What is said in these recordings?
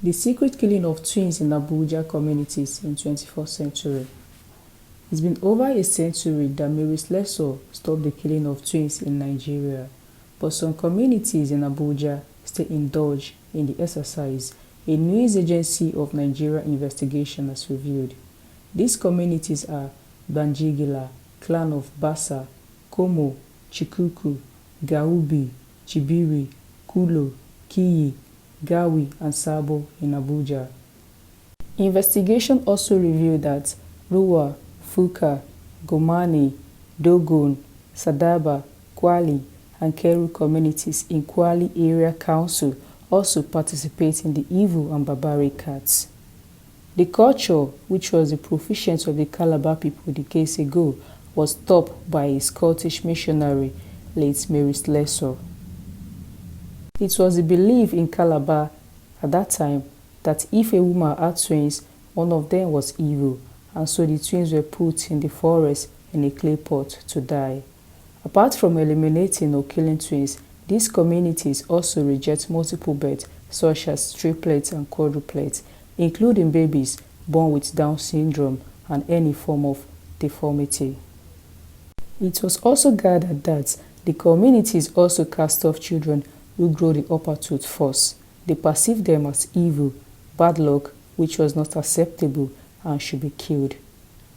The secret killing of twins in Abuja communities in 21st century. It's been over a century that Mary Slessor stopped the killing of twins in Nigeria, but some communities in Abuja still indulge in the exercise, a news agency of Nigeria investigation has revealed. These communities are Banjigila, Clan of Basa, Komo, Chikuku, Gaubi, Chibiri, Kulo, Kiyi, Gawi, and Sabo in Abuja. Investigation also revealed that Ruwa, Fuka, Gomani, Dogon, Sadaba, Kwali, and Keru communities in Kwali Area Council also participate in the evil and barbaric acts. The culture, which was the proficiency of the Calabar people decades ago, was stopped by a Scottish missionary, late Mary Slessor. It was the belief in Calabar at that time that if a woman had twins, one of them was evil, and so the twins were put in the forest in a clay pot to die. Apart from eliminating or killing twins, these communities also reject multiple births such as triplets and quadruplets, including babies born with Down syndrome and any form of deformity. It was also gathered that the communities also cast off children who grow the upper tooth first. They perceived them as evil, bad luck, which was not acceptable and should be killed.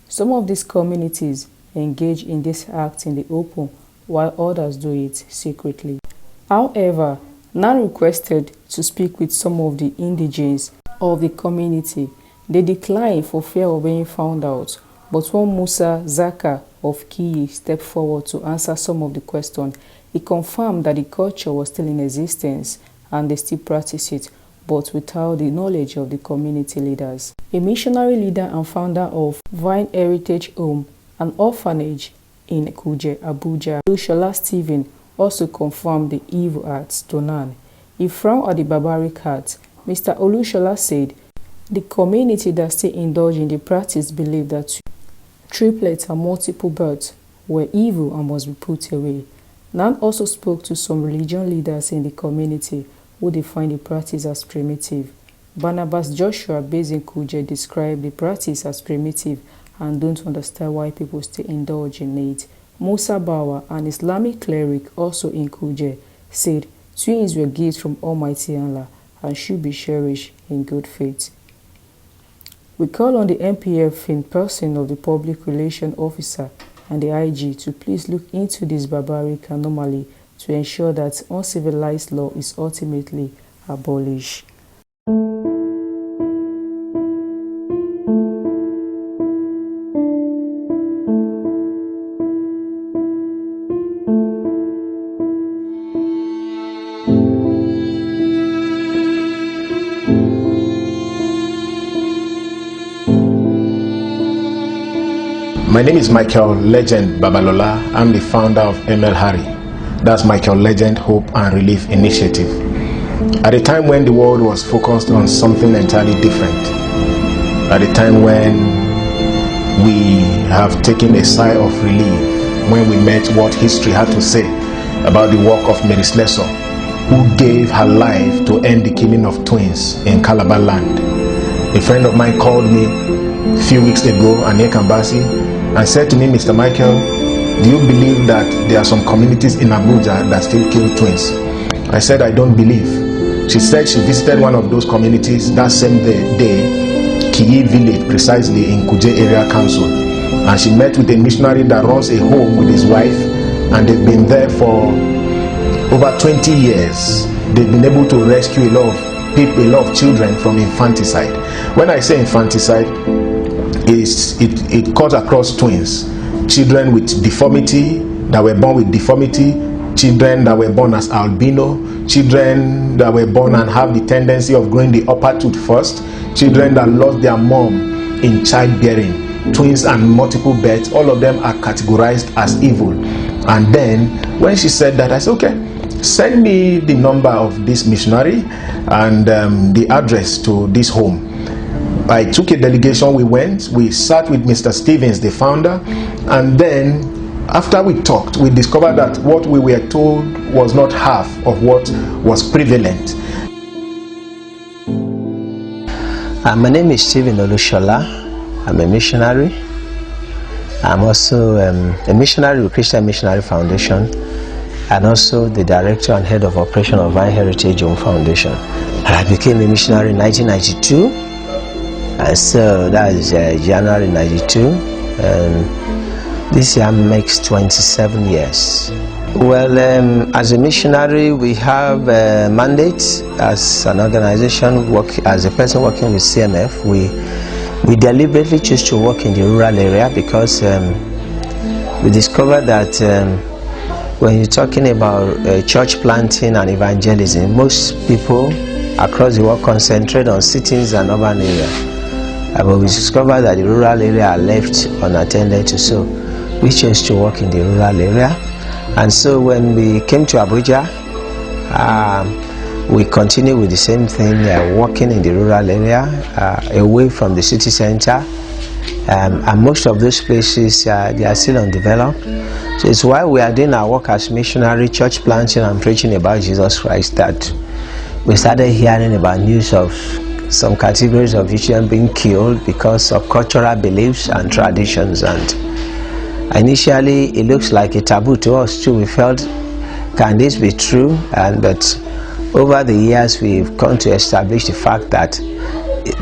Some of these communities engage in this act in the open, while others do it secretly. However, none requested to speak with some of the indigenes of the community. They declined for fear of being found out, but when Musa Zaka of Kiyi stepped forward to answer some of the questions, he confirmed that the culture was still in existence and they still practice it, but without the knowledge of the community leaders. A missionary leader and founder of Vine Heritage Home, an orphanage in Kuje, Abuja, Olushola Stephen, also confirmed the evil acts to none. He frowned at the barbaric acts. Mr. Olushola said the community that still indulge in the practice believed that triplets and multiple births were evil and must be put away. Nan also spoke to some religion leaders in the community who defined the practice as primitive. Barnabas Joshua, based in Kuje, described the practice as primitive and don't understand why people still indulge in it. Musa Bawa, an Islamic cleric also in Kuje, said twins were gifts from Almighty Allah and should be cherished in good faith. We call on the MPF in person of the Public Relations Officer and the IG to please look into this barbaric anomaly to ensure that uncivilized law is ultimately abolished. My name is Michael Legend Babalola. I'm the founder of ML Harry. That's Michael Legend Hope and Relief Initiative. At a time when the world was focused on something entirely different, at a time when we have taken a sigh of relief when we met what history had to say about the work of Mary Slessor, who gave her life to end the killing of twins in Calabar land. A friend of mine called me a few weeks ago, Anye Kambasi, and said to me, Mr. Michael, do you believe that there are some communities in Abuja that still kill twins? I said, I don't believe. She said she visited one of those communities that same day, Kiyi village, precisely in Kuje Area Council. And she met with a missionary that runs a home with his wife, and they've been there for over 20 years. They've been able to rescue a lot of people, a lot of children from infanticide. When I say infanticide, it cuts across twins, children with deformity, that were born with deformity, children that were born as albino, children that were born and have the tendency of growing the upper tooth first, children that lost their mom in childbearing, twins and multiple births. All of them are categorized as evil. And then when she said that, I said, okay, send me the number of this missionary and the address to this home. I took a delegation, we sat with Mr. Stevens, the founder, and then after we talked, we discovered that what we were told was not half of what was prevalent. My name is Stephen Olushola. I'm a missionary. I'm also a missionary with Christian Missionary Foundation, and also the director and head of operation of Vine Heritage Home Foundation. I became a missionary in 1992, and so that is January 92, and this year makes 27 years. Well, as a missionary, we have a mandate as an organization, as a person working with CMF. We deliberately choose to work in the rural area because we discovered that when you're talking about church planting and evangelism, most people across the world concentrate on cities and urban areas. But we discovered that the rural area are left unattended to, so we chose to work in the rural area. And so when we came to Abuja, we continue with the same thing, working in the rural area, away from the city center. And most of those places, they are still undeveloped. So it's why we are doing our work as missionary, church planting and preaching about Jesus Christ, that we started hearing about news of some categories of children being killed because of cultural beliefs and traditions. And initially, it looks like a taboo to us too. We felt, can this be true? But over the years, we've come to establish the fact that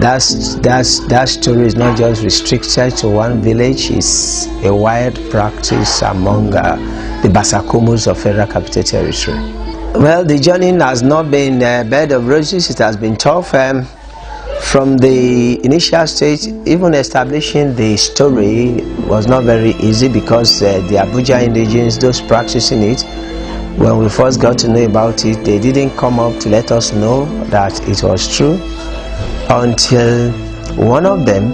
that story is not just restricted to one village. It's a wide practice among the Basakomos of Federal Capital Territory. Well, the journey has not been a bed of roses. It has been tough. From the initial stage, even establishing the story was not very easy because the Abuja indigenes, those practicing it, when we first got to know about it, they didn't come up to let us know that it was true until one of them,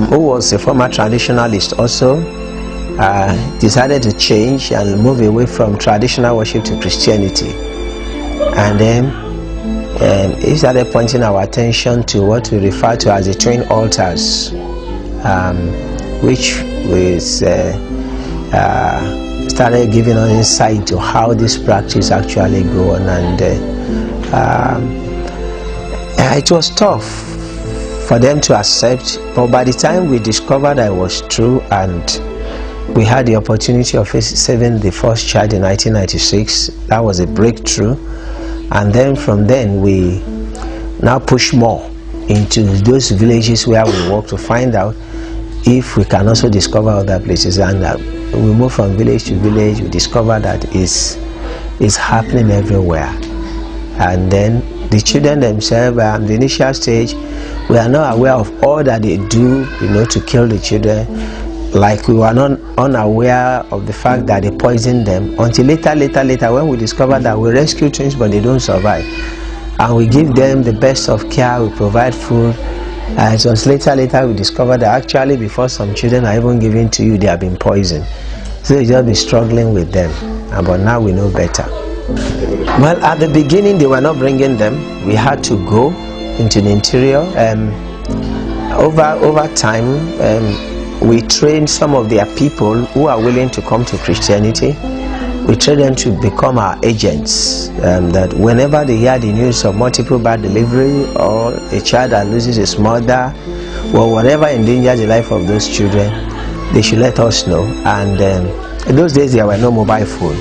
who was a former traditionalist also, decided to change and move away from traditional worship to Christianity. And then he started pointing our attention to what we refer to as the twin altars, which was started giving us insight into how this practice actually go on. And it was tough for them to accept, but by the time we discovered that it was true, and we had the opportunity of saving the first child in 1996, that was a breakthrough. And then from then we now push more into those villages where we work to find out if we can also discover other places. And we move from village to village. We discover that it's happening everywhere. And then the children themselves, the initial stage, we are not aware of all that they do, to kill the children. Like we were not unaware of the fact that they poisoned them until later when we discovered that we rescue twins but they don't survive, and we give them the best of care, we provide food. And it was later we discovered that actually before some children are even given to you, they have been poisoned. So you just be struggling with them, but now we know better. Well, at the beginning they were not bringing them. We had to go into the interior. Over time, we train some of their people who are willing to come to Christianity. We train them to become our agents, that whenever they hear the news of multiple bad delivery or a child that loses its mother or whatever endangers the life of those children, they should let us know. And in those days there were no mobile phone,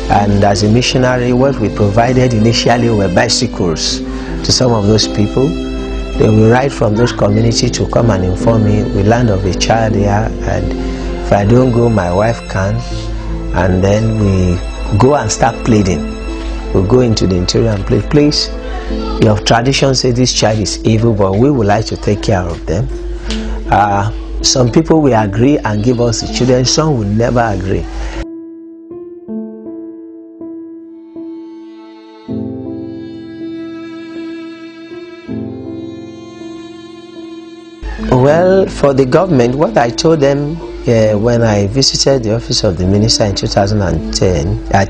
and as a missionary, what we provided initially were bicycles to some of those people. They will write from those communities to come and inform me. We learn of a child here, and if I don't go, my wife can. And then we go and start pleading. We'll go into the interior and plead, please, your tradition says this child is evil, but we would like to take care of them. Some people will agree and give us the children, some will never agree. Well, for the government, what I told them when I visited the office of the minister in 2013, I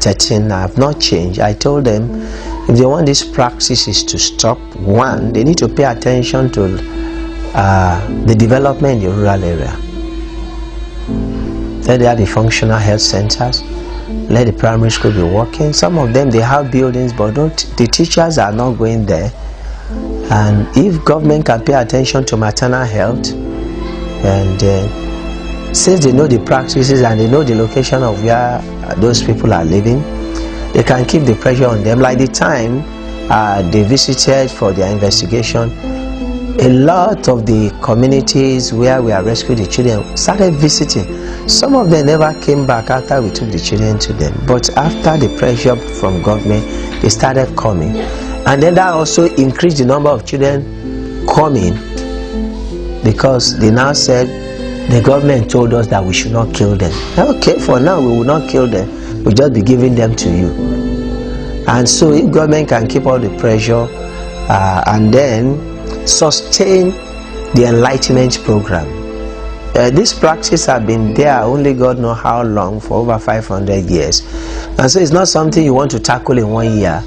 have not changed. I told them if they want these practices to stop, one, they need to pay attention to the development in the rural area. Let there be functional health centers. Let the primary school be working. Some of them, they have buildings, but the teachers are not going there. And if government can pay attention to maternal health, and since they know the practices and they know the location of where those people are living, they can keep the pressure on them. Like the time they visited for their investigation, a lot of the communities where we have rescued the children started visiting. Some of them never came back after we took the children to them, but after the pressure from government, they started coming, and then that also increased the number of children coming, because they now said the government told us that we should not kill them. Okay, for now we will not kill them, we'll just be giving them to you. And so if government can keep all the pressure and then sustain the enlightenment program. This practice has been there, only God knows how long, for over 500 years. And so it's not something you want to tackle in 1 year,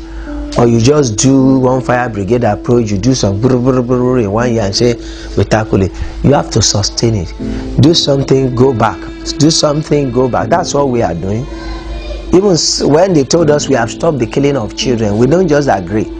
or you just do one fire brigade approach, you do some in 1 year and say we tackle it. You have to sustain it. Do something, go back. Do something, go back. That's what we are doing. Even when they told us we have stopped the killing of children, we don't just agree.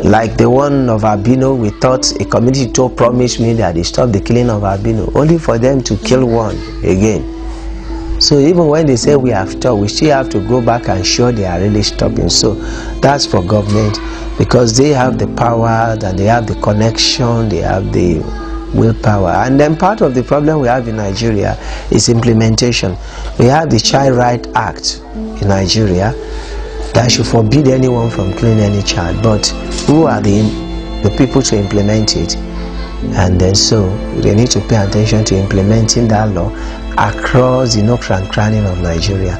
Like the one of albino, we thought a community promised me that they stopped the killing of albino, only for them to kill one again. So even when they say we have stopped, we still have to go back and show they are really stopping. So that's for government, because they have the power and they have the connection, they have the willpower. And then part of the problem we have in Nigeria is implementation. We have the Child Rights Act in Nigeria that should forbid anyone from killing any child, but who are the people to implement it? And then so they need to pay attention to implementing that law across the nooks and crannies of Nigeria.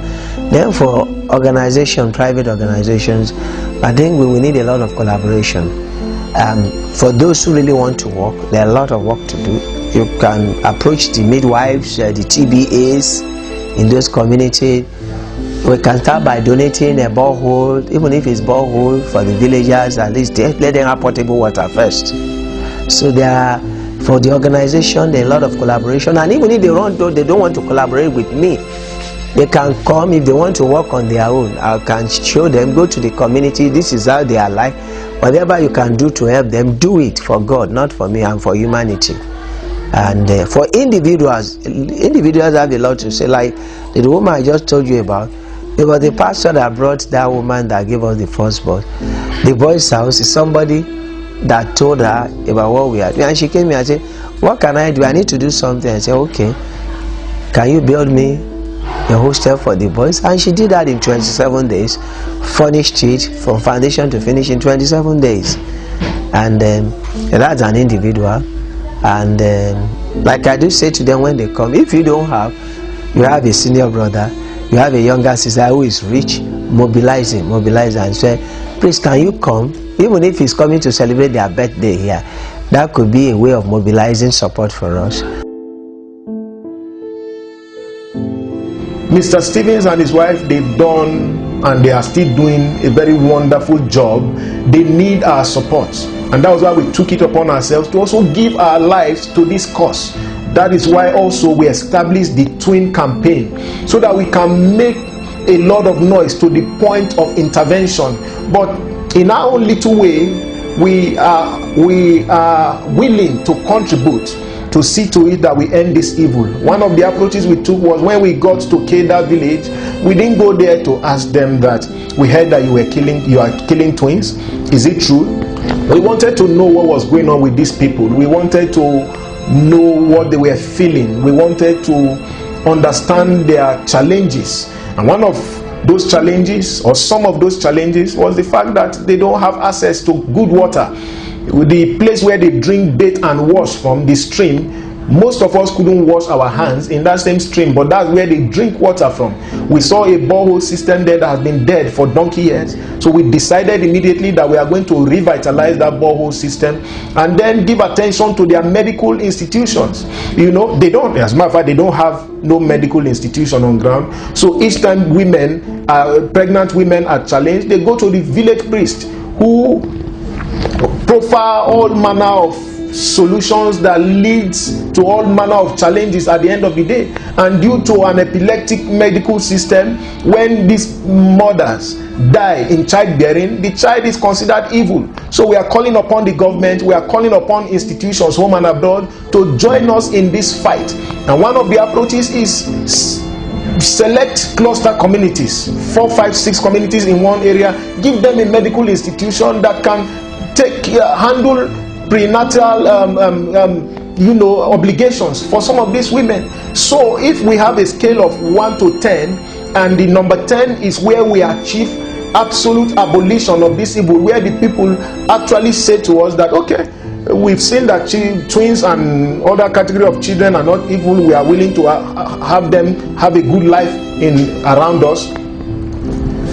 Then for organization, private organizations, I think we will need a lot of collaboration. For those who really want to work, there are a lot of work to do. You can approach the midwives, the TBAs in those communities. We can start by donating a borehole, even if it's borehole for the villagers, at least let them have potable water first. So there are, for the organization, there are a lot of collaboration, and even if they don't want to collaborate with me, they can come if they want to work on their own. I can show them, go to the community, this is how they are like. Whatever you can do to help them, do it for God, not for me, and for humanity. And for individuals have a lot to say. Like the woman I just told you about, it was the pastor that brought that woman that gave us the firstborn. The boy's house is somebody that told her about what we are doing, and she came here and said, what can I do? I need to do something. I said, okay, can you build me a hostel for the boys? And she did that in 27 days, furnished it from foundation to finish in 27 days. And that's an individual. And like I do say to them when they come, if you don't have, you have a senior brother, you have a younger sister who is rich, mobilize him and say, please, can you come? Even if he's coming to celebrate their birthday here, that could be a way of mobilizing support for us. Mr. Stevens and his wife, they've done and they are still doing a very wonderful job. They need our support, and that was why we took it upon ourselves to also give our lives to this cause. That is why also we established the twin campaign, so that we can make a lot of noise to the point of intervention. But in our own little way, we are willing to contribute to see to it that we end this evil. One of the approaches we took was when we got to Keda village, we didn't go there to ask them that we heard that you are killing twins. Is it true? We wanted to know what was going on with these people. We wanted to know what they were feeling. We wanted to understand their challenges. And one of those challenges, or some of those challenges, was the fact that they don't have access to good water. The place where they drink, bathe and wash from, the stream, most of us couldn't wash our hands in that same stream, but that's where they drink water from. We saw a borehole system there that has been dead for donkey years, so we decided immediately that we are going to revitalize that borehole system and then give attention to their medical institutions. You know, they don't, as a matter of fact, they don't have no medical institution on ground. So each time pregnant women are challenged, they go to the village priest, who profile all manner of solutions that leads to all manner of challenges at the end of the day. And due to an epileptic medical system, when these mothers die in childbearing, the child is considered evil. So we are calling upon the government, we are calling upon institutions, home and abroad, to join us in this fight. And one of the approaches is select cluster communities, 4, 5, 6 communities in one area, give them a medical institution that can handle prenatal obligations for some of these women. So if we have a scale of 1 to 10, and the number 10 is where we achieve absolute abolition of this evil, where the people actually say to us that, okay, we've seen that twins and other category of children are not evil, we are willing to have them have a good life around us.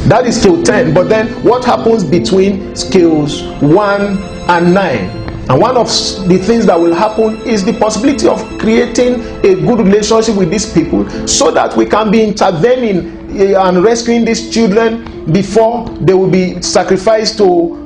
That is scale 10. But then what happens between scales 1 and 9? And one of the things that will happen is the possibility of creating a good relationship with these people, so that we can be intervening and rescuing these children before they will be sacrificed to,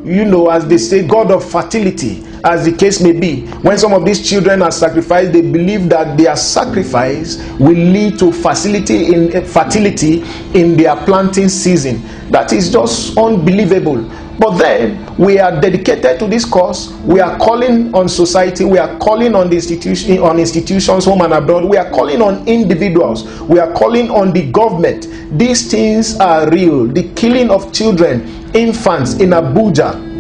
as they say, God of fertility, as the case may be. When some of these children are sacrificed, they believe that their sacrifice will lead to fertility in their planting season. That is just unbelievable. But then we are dedicated to this cause. We are calling on society, we are calling on the institutions, home and abroad, we are calling on individuals, we are calling on the government. These things are real. The killing of children, infants in Abuja,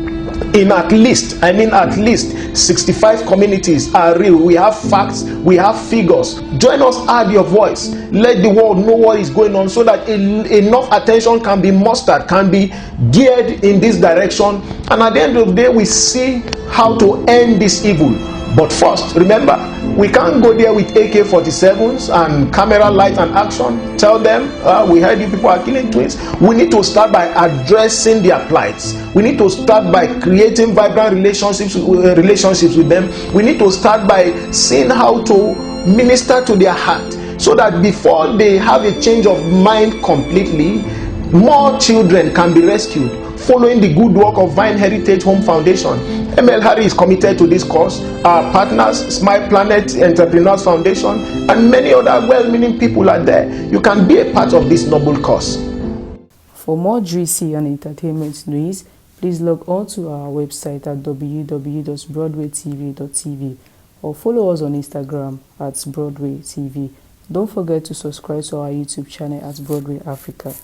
in at least 65 communities are real. We have facts, we have figures. Join us, add your voice, let the world know what is going on, so that enough attention can be mustered, can be geared in this direction, and at the end of the day we see how to end this evil. But first, remember, we can't go there with AK-47s and camera, light and action, tell them we heard you people are killing twins. We need to start by addressing their plights. We need to start by creating vibrant relationships with them. We need to start by seeing how to minister to their heart, so that before they have a change of mind completely, more children can be rescued, following the good work of Vine Heritage Home Foundation. ML Harry is committed to this cause. Our partners, Smile Planet Entrepreneurs Foundation, and many other well-meaning people are there. You can be a part of this noble cause. For more juicy and entertainment news, please log on to our website at www.broadwaytv.tv or follow us on Instagram at Broadway TV. Don't forget to subscribe to our YouTube channel at Broadway Africa.